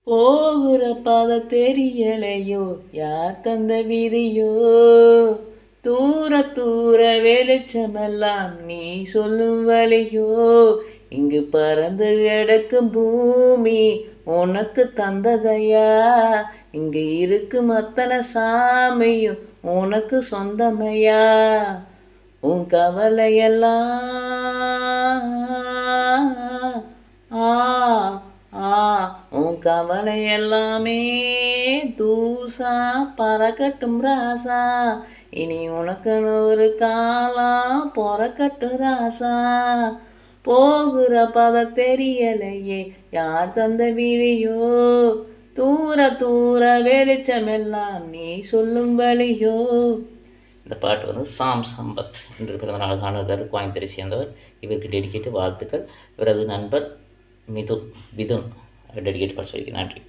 போகிற பாத தெரியலையோ, யார் தந்த விதியோ, தூர தூர வெளிச்சமெல்லாம் நீ சொல்லும் வழியோ, இங்கு பறந்து கிடக்கும் பூமி உனக்கு தந்ததையா, இங்கு இருக்கும் அத்தனை சாமியும் உனக்கு சொந்தமையா, உன் கவலையெல்லாம் உன் கவலை எல்லாமே தூசா பறக்கட்டும் ராசா, இனி உனக்குன்னு ஒரு காலம் பொறக்கட்டும் ராசா, போகிற பத தெரியலையே யார் தந்த வீதியோ, தூர தூர வெளிச்சமெல்லாம் நீ சொல்லும் வழியோ. இந்த பாட்டு வந்து சாம் சம்பத் என்று பிறந்தநாள் காணுகிறார், கோயம்பேட்டை சேர்ந்தவர். இவருக்கு டெடிக்கேட்டு வாழ்த்துக்கள். இவரது நண்பர் மிதுன் டெடிக்கேட் பாட சொல்லிக்கிறேன். நன்றி.